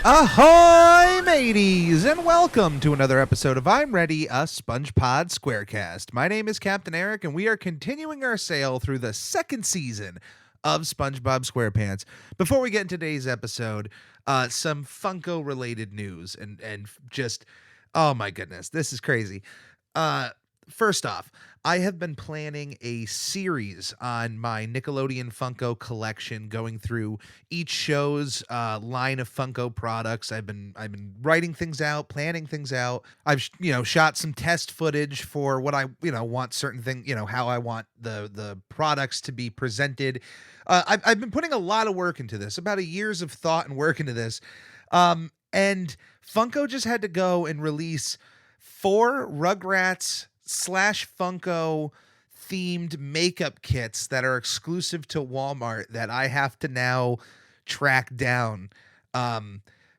Ahoy, mateys, and welcome to another episode of I'm Ready, a SpongeBob SquareCast. My name is Captain Eric, and we are continuing our sail through the second season of SpongeBob SquarePants. Before we get into today's episode, some Funko-related news, and just, oh my goodness, this is crazy. First off, I have been planning a series on my Nickelodeon Funko collection, going through each show's line of Funko products. I've been writing things out, planning things out. I've shot some test footage for what I want certain thing, how I want the products to be presented. I've been putting a lot of work into this, about a years of thought and work into this, and Funko just had to go and release 4 Rugrats / Funko themed makeup kits that are exclusive to Walmart that I have to now track down,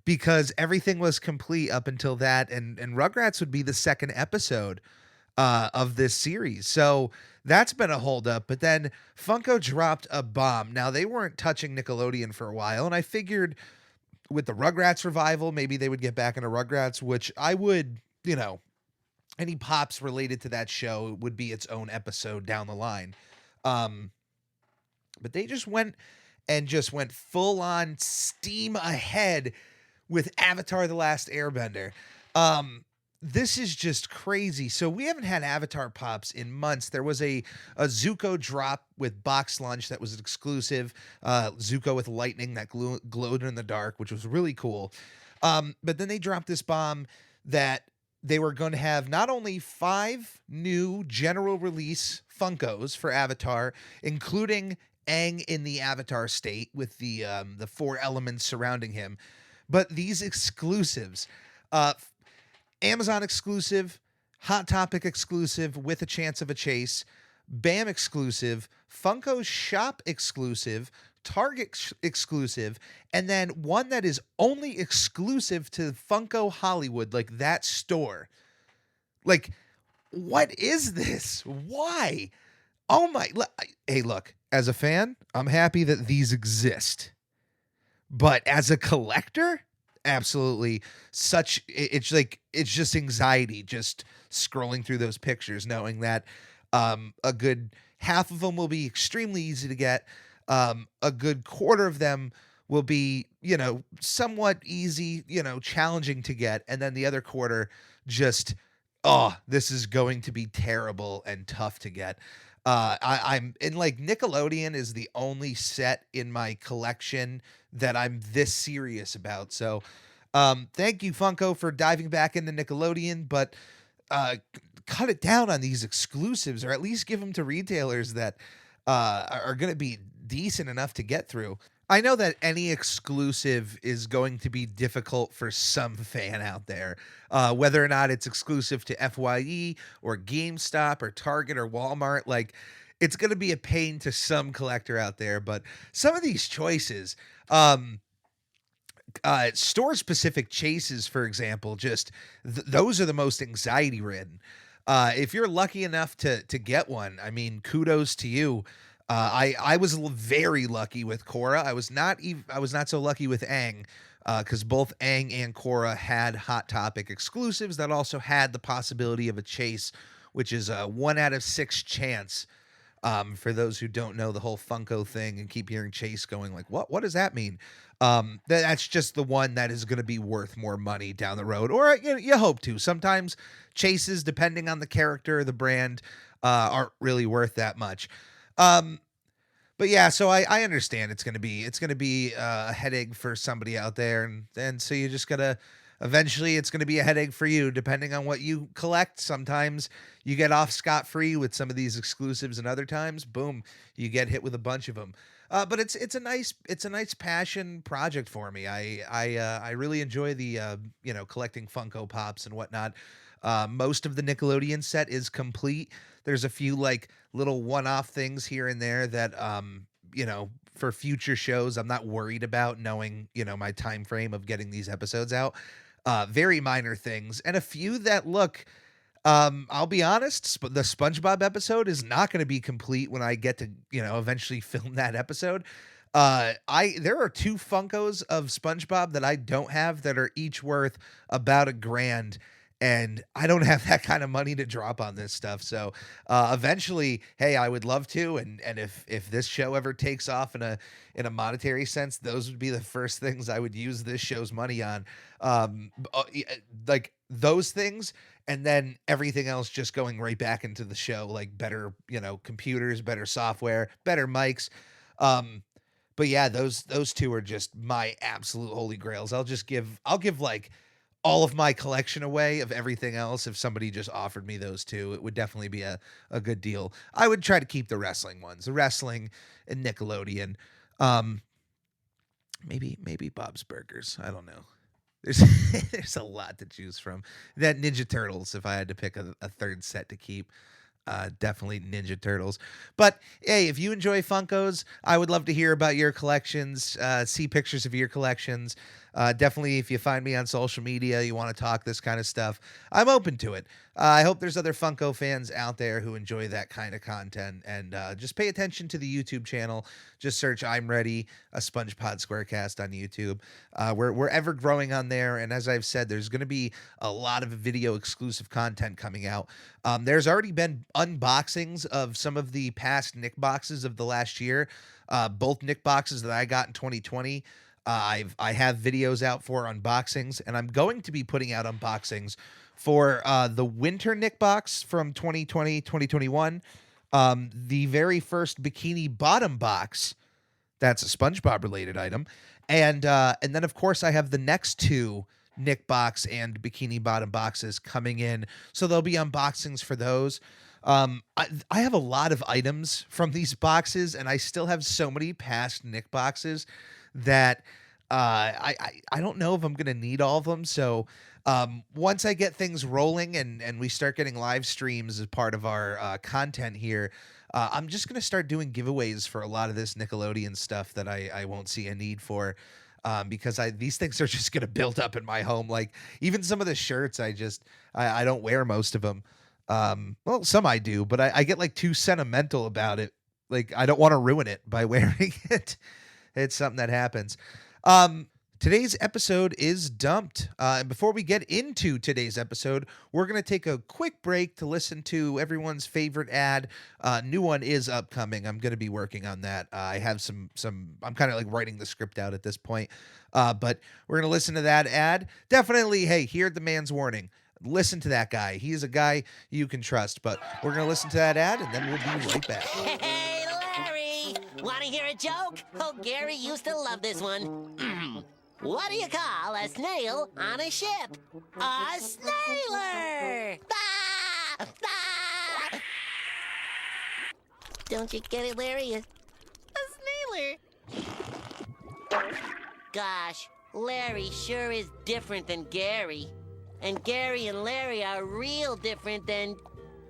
because everything was complete up until that, and Rugrats would be the second episode of this series. So that's been a holdup. But then Funko dropped a bomb. Now, they weren't touching Nickelodeon for a while, and I figured with the Rugrats revival, maybe they would get back into Rugrats, which I would, any pops related to that show would be its own episode down the line. But they just went full on steam ahead with Avatar: The Last Airbender. This is just crazy. So we haven't had Avatar pops in months. There was a Zuko drop with box lunch that was exclusive. Zuko with lightning that glowed in the dark, which was really cool. But then they dropped this bomb that they were going to have not only 5 new general release Funkos for Avatar, including Aang in the Avatar state with the 4 elements surrounding him, but these exclusives, Amazon exclusive, Hot Topic exclusive with a chance of a chase, BAM exclusive, Funko Shop exclusive, Target exclusive, and then one that is only exclusive to Funko Hollywood, like that store. Like, what is this? Why? Oh my! Hey, look, as a fan, I'm happy that these exist, but as a collector, absolutely it's just anxiety just scrolling through those pictures, knowing that a good half of them will be extremely easy to get. A good quarter of them will be, somewhat easy, challenging to get. And then the other quarter just, this is going to be terrible and tough to get. I'm in, like, Nickelodeon is the only set in my collection that I'm this serious about. So, thank you, Funko, for diving back into Nickelodeon, but, cut it down on these exclusives, or at least give them to retailers that, are going to be decent enough to get through. I know that any exclusive is going to be difficult for some fan out there, whether or not it's exclusive to FYE or GameStop or Target or Walmart. Like, it's going to be a pain to some collector out there. But some of these choices, store specific chases, for example, just those are the most anxiety ridden. If you're lucky enough to get one, I mean, kudos to you. I was very lucky with Korra. I was not so lucky with Aang, because both Aang and Korra had Hot Topic exclusives that also had the possibility of a chase, which is a 1 out of 6 chance. For those who don't know the whole Funko thing and keep hearing chase going, like, what does that mean? That's just the one that is going to be worth more money down the road, or you hope to. Sometimes chases, depending on the character or the brand, aren't really worth that much. But yeah, so I understand it's gonna be a headache for somebody out there, and so you just gotta, eventually it's gonna be a headache for you, depending on what you collect. Sometimes you get off scot-free with some of these exclusives, and other times, boom, you get hit with a bunch of them. But it's a nice passion project for me. I really enjoy the collecting Funko Pops and whatnot. Most of the Nickelodeon set is complete. There's a few, like, little one-off things here and there that for future shows I'm not worried about, knowing my time frame of getting these episodes out. Very minor things, and a few that look. I'll be honest, the SpongeBob episode is not going to be complete when I get to eventually film that episode. There are 2 Funkos of SpongeBob that I don't have that are each worth about $1,000, and I don't have that kind of money to drop on this stuff. So, eventually, hey, I would love to, and if this show ever takes off in a monetary sense, those would be the first things I would use this show's money on. Like those things, and then everything else just going right back into the show, like better, computers, better software, better mics. Um, but yeah, those 2 are just my absolute holy grails. I'll give like all of my collection away of everything else if somebody just offered me those 2. It would definitely be a good deal. I would try to keep the wrestling ones, the wrestling and Nickelodeon. Um, maybe Bob's Burgers. I don't know. There's there's a lot to choose from. That Ninja Turtles, if I had to pick a third set to keep. Definitely Ninja Turtles. But hey, if you enjoy Funkos, I would love to hear about your collections, see pictures of your collections. Definitely, if you find me on social media, you want to talk this kind of stuff, I'm open to it. I hope there's other Funko fans out there who enjoy that kind of content, and just pay attention to the YouTube channel. Just search "I'm Ready," a SpongeBob SquareCast on YouTube. We're ever growing on there, and as I've said, there's going to be a lot of video exclusive content coming out. There's already been unboxings of some of the past Nick boxes of the last year. Both Nick boxes that I got in 2020. I have videos out for unboxings, and I'm going to be putting out unboxings for the winter Nick box from 2020, 2021. The very first Bikini Bottom box, that's a SpongeBob related item. And then of course I have the next 2 Nick box and Bikini Bottom boxes coming in. So there'll be unboxings for those. I have a lot of items from these boxes, and I still have so many past Nick boxes that I don't know if I'm gonna need all of them. So once I get things rolling and we start getting live streams as part of our content here, I'm just gonna start doing giveaways for a lot of this Nickelodeon stuff that I won't see a need for. Because these things are just gonna build up in my home. Like even some of the shirts, I don't wear most of them. Well, some I do, but I get like too sentimental about it. Like I don't want to ruin it by wearing it. It's something that happens. Today's episode is dumped. And before we get into today's episode, we're going to take a quick break to listen to everyone's favorite ad. New one is upcoming. I'm going to be working on that. I have some, I'm kind of like writing the script out at this point. But we're going to listen to that ad. Definitely, hey, hear the man's warning. Listen to that guy. He is a guy you can trust. But we're going to listen to that ad, and then we'll be right back. Hey, Larry! Want to hear a joke? Oh, Gary used to love this one. What do you call a snail on a ship? A snailer! Ah! Ah! Don't you get it, Larry? A snailer. Gosh, Larry sure is different than Gary. And Gary and Larry are real different than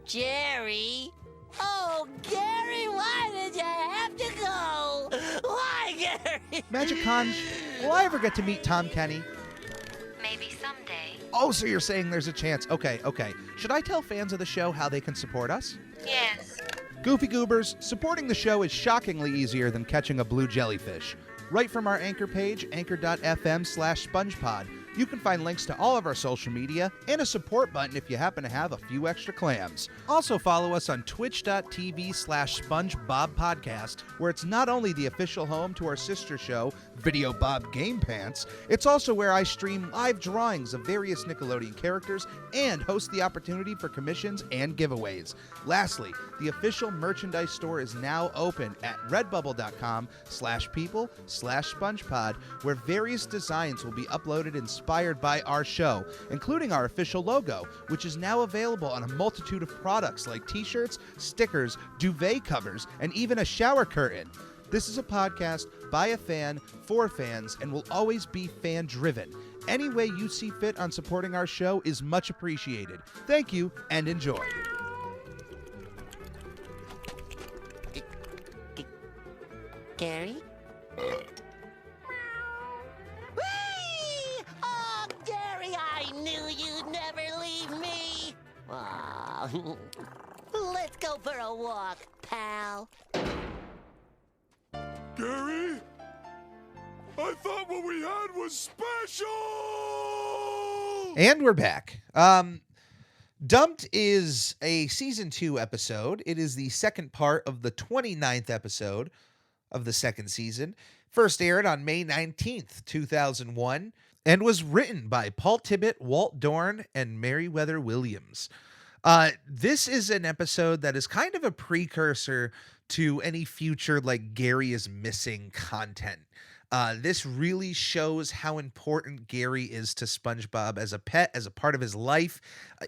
Jerry. Oh, Gary, why did you have to go? Why, Gary? Magic Con, will I ever get to meet Tom Kenny? Maybe someday. Oh, so you're saying there's a chance. Okay. Should I tell fans of the show how they can support us? Yes. Goofy Goobers, supporting the show is shockingly easier than catching a blue jellyfish. Right from our anchor page, anchor.fm/SpongePod, you can find links to all of our social media and a support button if you happen to have a few extra clams. Also follow us on twitch.tv/SpongeBobPodcast, where it's not only the official home to our sister show, Video Bob Game Pants, it's also where I stream live drawings of various Nickelodeon characters and host the opportunity for commissions and giveaways. Lastly, the official merchandise store is now open at redbubble.com/people/SpongePod, where various designs will be uploaded inspired by our show, including our official logo, which is now available on a multitude of products like t-shirts, stickers, duvet covers, and even a shower curtain. This is a podcast by a fan, for fans, and will always be fan-driven. Any way you see fit on supporting our show is much appreciated. Thank you, and enjoy. Gary? Whee! Oh, Gary, I knew you'd never leave me. Aw. Let's go for a walk, pal. Gary? I thought what we had was special! And we're back. Dumped is a season 2 episode. It is the second part of the 29th episode of the second season. First aired on May 19th, 2001, and was written by Paul Tibbitt, Walt Dorn, and Meriwether Williams. This is an episode that is kind of a precursor to any future like Gary is missing content. This really shows how important Gary is to SpongeBob as a pet, as a part of his life.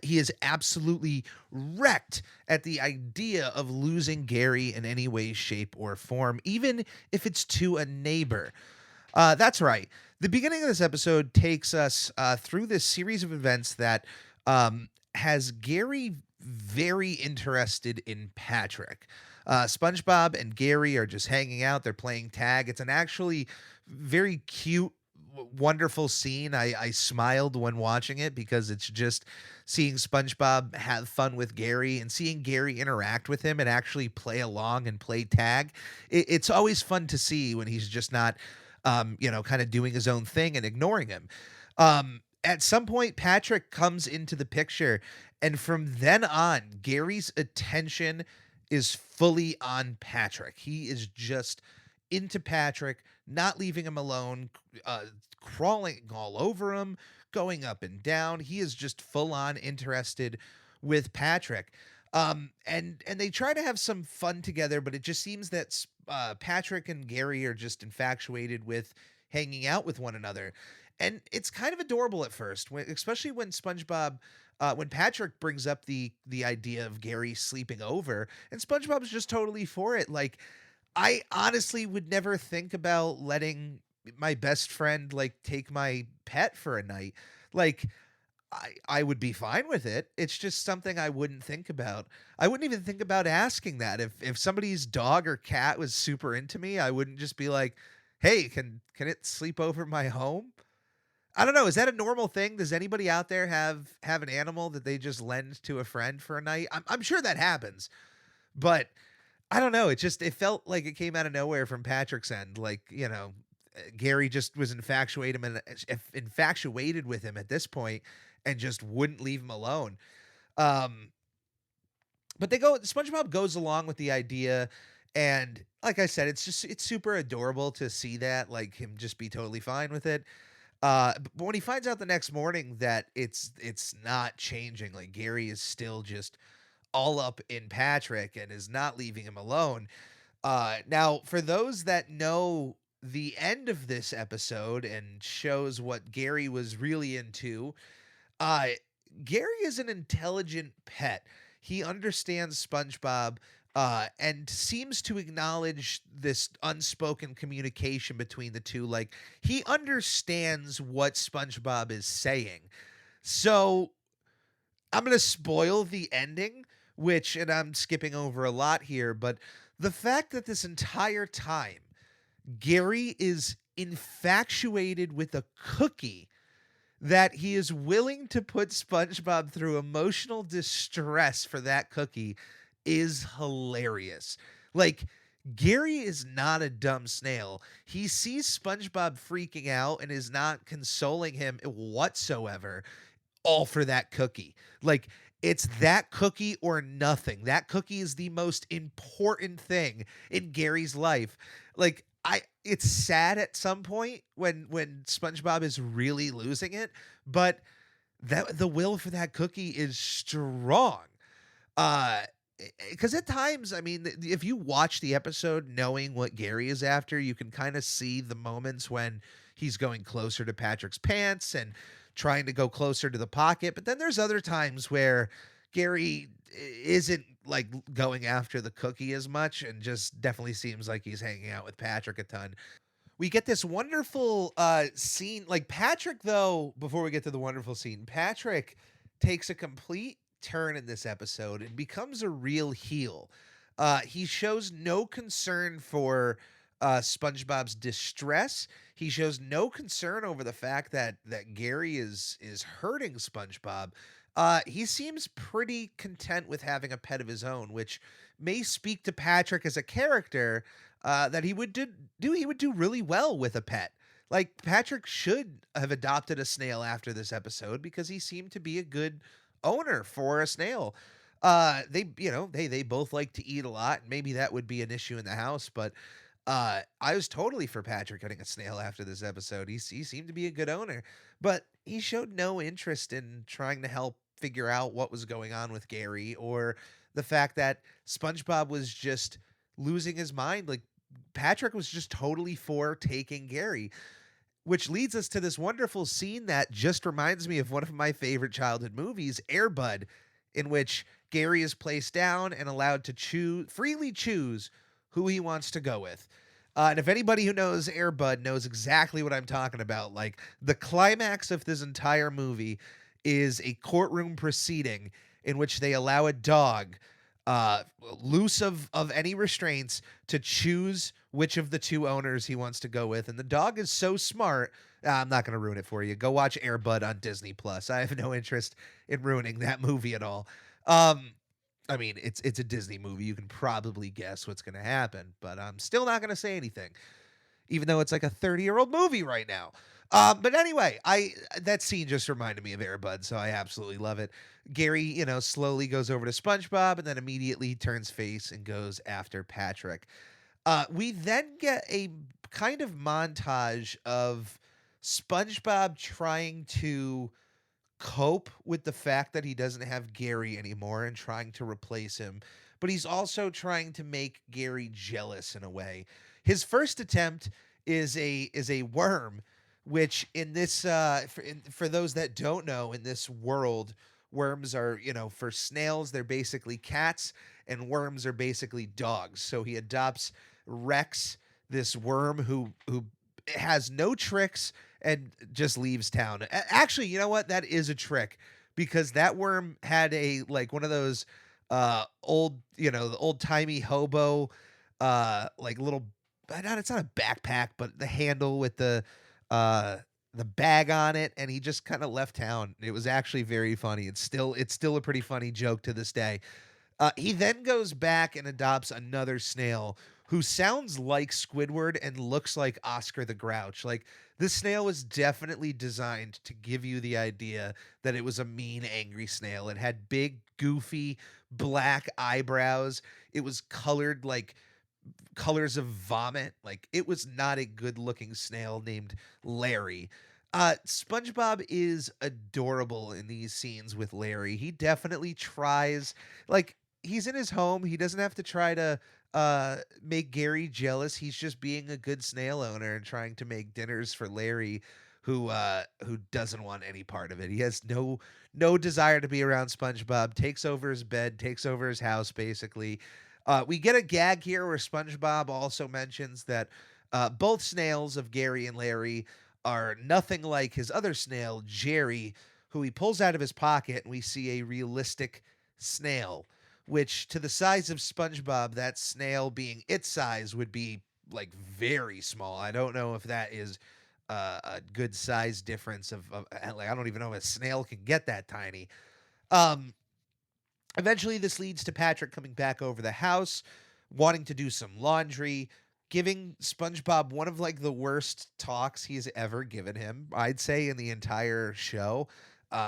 He is absolutely wrecked at the idea of losing Gary in any way, shape, or form, even if it's to a neighbor. That's right. The beginning of this episode takes us through this series of events that has Gary very interested in Patrick. SpongeBob and Gary are just hanging out. They're playing tag. It's an actually very cute, wonderful scene. I smiled when watching it because it's just seeing SpongeBob have fun with Gary and seeing Gary interact with him and actually play along and play tag. It's always fun to see when he's just not, kind of doing his own thing and ignoring him. At some point, Patrick comes into the picture, and from then on, Gary's attention is fully on Patrick. He is just into Patrick, not leaving him alone, crawling all over him, going up and down. He is just full on interested with Patrick. And they try to have some fun together, but it just seems that Patrick and Gary are just infatuated with hanging out with one another. And it's kind of adorable at first, especially when when Patrick brings up the idea of Gary sleeping over, and SpongeBob's just totally for it. Like, I honestly would never think about letting my best friend take my pet for a night. Like, I would be fine with it. It's just something I wouldn't think about. I wouldn't even think about asking that. If somebody's dog or cat was super into me, I wouldn't just be like, "Hey, can it sleep over my home?" I don't know. Is that a normal thing? Does anybody out there have an animal that they just lend to a friend for a night? I'm sure that happens, but I don't know. It felt like it came out of nowhere from Patrick's end. Gary just was infatuated with him at this point and just wouldn't leave him alone. But SpongeBob goes along with the idea, and like I said, it's super adorable to see that, like, him just be totally fine with it. But when he finds out the next morning that it's not changing, like Gary is still just all up in Patrick and is not leaving him alone. Now, for those that know the end of this episode and shows what Gary was really into, Gary is an intelligent pet. He understands SpongeBob and seems to acknowledge this unspoken communication between the two. Like, he understands what SpongeBob is saying. So I'm going to spoil the ending, and I'm skipping over a lot here, but the fact that this entire time Gary is infatuated with a cookie, that he is willing to put SpongeBob through emotional distress for that cookie, is hilarious. Like, Gary is not a dumb snail. He sees SpongeBob freaking out and is not consoling him whatsoever, all for that cookie. Like, it's that cookie or nothing. That cookie is the most important thing in Gary's life. Like, it's sad at some point when SpongeBob is really losing it, but the will for that cookie is strong. Because at times, I mean, if you watch the episode knowing what Gary is after, you can kind of see the moments when he's going closer to Patrick's pants and trying to go closer to the pocket. But then there's other times where Gary isn't like going after the cookie as much and just definitely seems like he's hanging out with Patrick a ton. We get this wonderful scene. Like, Patrick, though, before we get to the wonderful scene, Patrick takes a complete turn in this episode and becomes a real heel. He shows no concern for SpongeBob's distress. He shows no concern over the fact that Gary is hurting SpongeBob. He seems pretty content with having a pet of his own, which may speak to Patrick as a character, that he would do really well with a pet. Like, Patrick should have adopted a snail after this episode because he seemed to be a good owner for a snail. They both like to eat a lot, and maybe that would be an issue in the house, but I was totally for Patrick getting a snail after this episode. He seemed to be a good owner, but he showed no interest in trying to help figure out what was going on with Gary, or the fact that SpongeBob was just losing his mind. Like, Patrick was just totally for taking Gary, which leads us to this wonderful scene that just reminds me of one of my favorite childhood movies, Air Bud, in which Gary is placed down and allowed to freely choose who he wants to go with. And if anybody who knows Air Bud knows exactly what I'm talking about, like, the climax of this entire movie is a courtroom proceeding in which they allow a dog, uh, loose of any restraints, to choose which of the two owners he wants to go with. And the dog is so smart. I'm not going to ruin it for you. Go watch Air Bud on Disney Plus. I have no interest in ruining that movie at all. Um, I mean, it's a Disney movie. You can probably guess what's going to happen, but I'm still not going to say anything, even though it's like a 30-year-old movie right now. But anyway, I that scene just reminded me of Air Bud, so I absolutely love it. Gary, slowly goes over to SpongeBob and then immediately turns face and goes after Patrick. We then get a kind of montage of SpongeBob trying to cope with the fact that he doesn't have Gary anymore and trying to replace him, but he's also trying to make Gary jealous in a way. His first attempt is a worm, which in this for those that don't know, in this world, worms are, for snails they're basically cats and worms are basically dogs. So he adopts Rex, this worm who has no tricks and just leaves town. Actually, you know what? That is a trick, because that worm had a, like, one of those old, the old-timey hobo, like, little, not it's not a backpack, but the handle with uh the bag on it, and he just kind of left town. It was actually very funny. It's still a pretty funny joke to this day. He then goes back and adopts another snail who sounds like Squidward and looks like Oscar the Grouch. Like, this snail was definitely designed to give you the idea that it was a mean, angry snail. It had big, goofy, black eyebrows. It was colored like colors of vomit. Like, it was not a good looking snail named Larry. SpongeBob is adorable in these scenes with Larry. He definitely tries, like, he's in his home. He doesn't have to try to make Gary jealous. He's just being a good snail owner and trying to make dinners for Larry, who doesn't want any part of it. He has no desire to be around SpongeBob. Takes over his bed, takes over his house basically. We get a gag here where SpongeBob also mentions that both snails of Gary and Larry are nothing like his other snail, Jerry, who he pulls out of his pocket, and we see a realistic snail, which, to the size of SpongeBob, that snail being its size would be, like, very small. I don't know if that is a good size difference like, I don't even know if a snail can get that tiny. Um, Eventually, this leads to Patrick coming back over the house, wanting to do some laundry, giving SpongeBob one of, like, the worst talks he's ever given him, I'd say, in the entire show.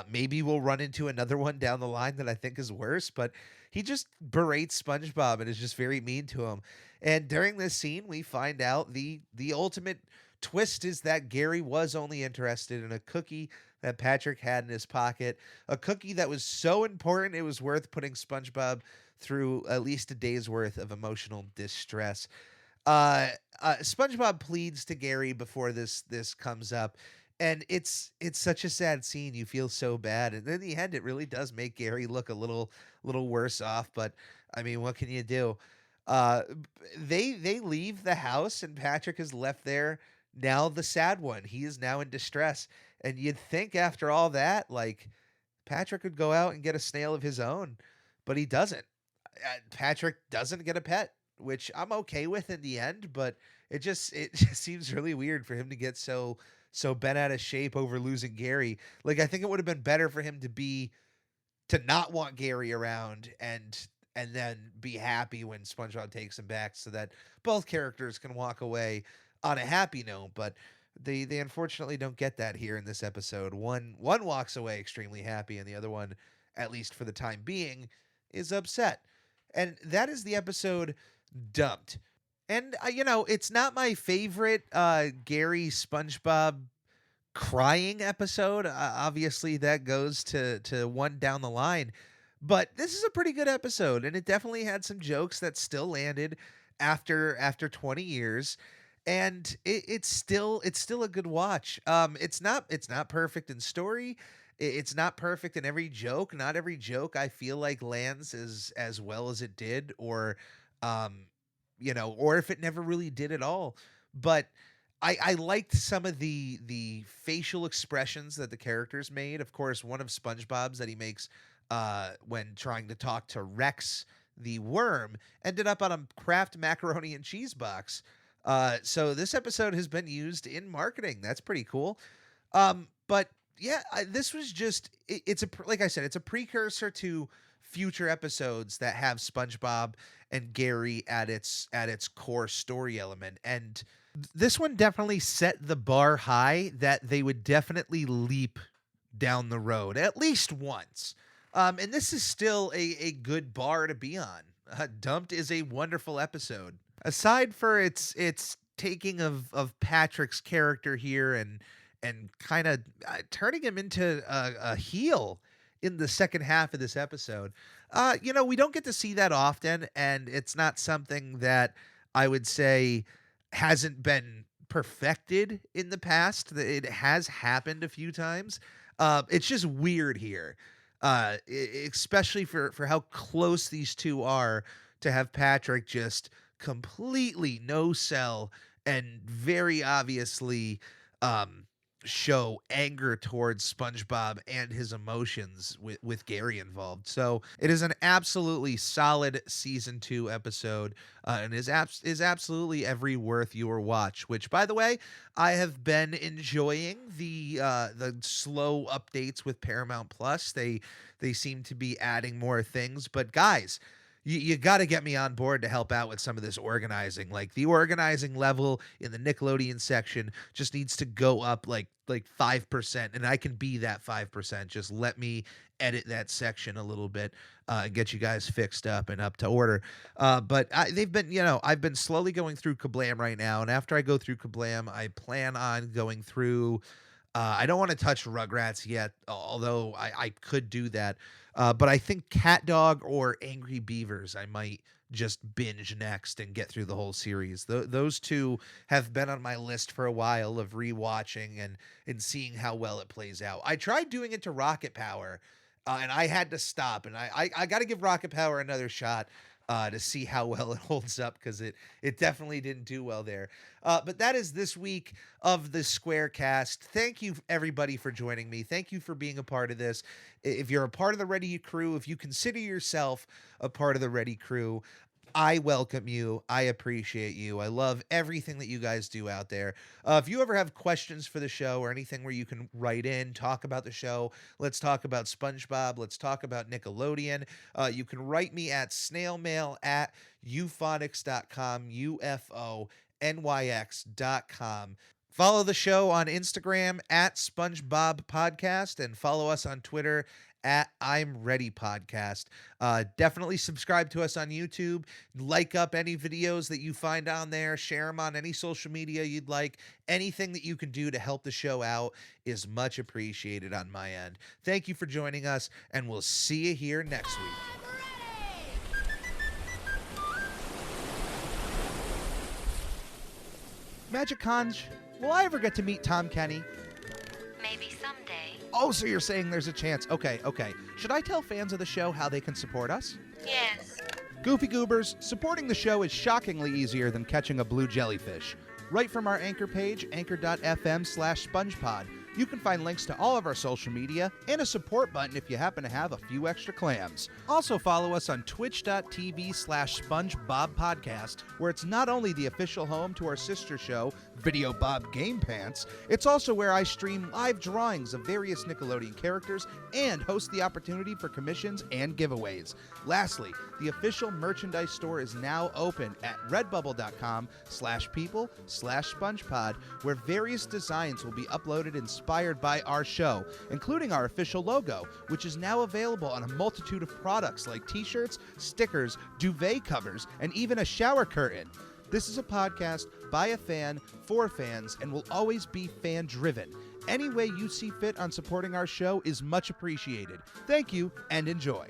Maybe we'll run into another one down the line that I think is worse, but he just berates SpongeBob and is just very mean to him. And during this scene, we find out the ultimate twist is that Gary was only interested in a cookie that Patrick had in his pocket, a cookie that was so important it was worth putting SpongeBob through at least a day's worth of emotional distress. SpongeBob pleads to Gary before this comes up, and it's such a sad scene. You feel so bad, and in the end, it really does make Gary look a little worse off. But I mean, what can you do? They leave the house, and Patrick is left there. Now the sad one. He is now in distress, and you'd think after all that, like, Patrick would go out and get a snail of his own, but he doesn't. Patrick doesn't get a pet, which I'm okay with in the end, but it just seems really weird for him to get so bent out of shape over losing Gary. Like, I think it would have been better for him to not want Gary around and then be happy when SpongeBob takes him back, so that both characters can walk away on a happy note. But They unfortunately don't get that here in this episode. One walks away extremely happy, and the other one, at least for the time being, is upset. And that is the episode Dumped. And it's not my favorite Gary SpongeBob crying episode. Obviously, that goes to one down the line. But this is a pretty good episode, and it definitely had some jokes that still landed after 20 years. And it's still a good watch. It's not perfect in story. It's not perfect in every joke. Not every joke I feel like lands as well as it did, um, or if it never really did at all. But I liked some of the facial expressions that the characters made. Of course, one of SpongeBob's that he makes when trying to talk to Rex the worm ended up on a Kraft macaroni and cheese box. So this episode has been used in marketing. That's pretty cool. But yeah, this was just like I said, it's a precursor to future episodes that have SpongeBob and Gary at its core story element. And this one definitely set the bar high that they would definitely leap down the road at least once. And this is still a good bar to be on. Dumped is a wonderful episode. Aside for its taking of Patrick's character here and kind of turning him into a heel in the second half of this episode. We don't get to see that often, and it's not something that I would say hasn't been perfected in the past. It has happened a few times. It's just weird here, especially for how close these two are, to have Patrick just completely no sell and very obviously show anger towards SpongeBob and his emotions with Gary involved. So it is an absolutely solid season 2 episode, and is absolutely every worth your watch. Which, by the way, I have been enjoying the slow updates with Paramount Plus. They seem to be adding more things, but guys, you got to get me on board to help out with some of this organizing. Like, the organizing level in the Nickelodeon section just needs to go up like 5%, and I can be that 5%. Just let me edit that section a little bit, get you guys fixed up and up to order. But I've been slowly going through Kablam right now, and after I go through Kablam, I plan on going through. I don't want to touch Rugrats yet, although I could do that. But I think Cat Dog or Angry Beavers I might just binge next and get through the whole series. Those two have been on my list for a while of rewatching and seeing how well it plays out. I tried doing it to Rocket Power, and I had to stop. And I got to give Rocket Power another shot to see how well it holds up, because it definitely didn't do well there. But that is this week of the Squarecast. Thank you, everybody, for joining me. Thank you for being a part of this. If you're a part of the Ready Crew, if you consider yourself a part of the Ready Crew, I welcome you. I appreciate you. I love everything that you guys do out there. If you ever have questions for the show or anything where you can write in, talk about the show, let's talk about SpongeBob, let's talk about Nickelodeon, you can write me at snailmail@uphonics.com, UFONYX.com. Follow the show on Instagram at SpongeBob Podcast, and follow us on Twitter at I'm Ready Podcast. Definitely subscribe to us on YouTube. Like up any videos that you find on there. Share them on any social media you'd like. Anything that you can do to help the show out is much appreciated on my end. Thank you for joining us, and we'll see you here next week. Magic Conj, will I ever get to meet Tom Kenny? Maybe someday. Oh, so you're saying there's a chance. Okay. Should I tell fans of the show how they can support us? Yes. Goofy Goobers, supporting the show is shockingly easier than catching a blue jellyfish. Right from our anchor page, anchor.fm/SpongePod, You can find links to all of our social media and a support button if you happen to have a few extra clams. Also follow us on twitch.tv/SpongeBob Podcast, where it's not only the official home to our sister show, Video Bob Game Pants, it's also where I stream live drawings of various Nickelodeon characters and host the opportunity for commissions and giveaways. Lastly, the official merchandise store is now open at redbubble.com/people/SpongePod, where various designs will be uploaded inspired by our show, including our official logo, which is now available on a multitude of products like t-shirts, stickers, duvet covers, and even a shower curtain. This is a podcast by a fan, for fans, and will always be fan-driven. Any way you see fit on supporting our show is much appreciated. Thank you, and enjoy.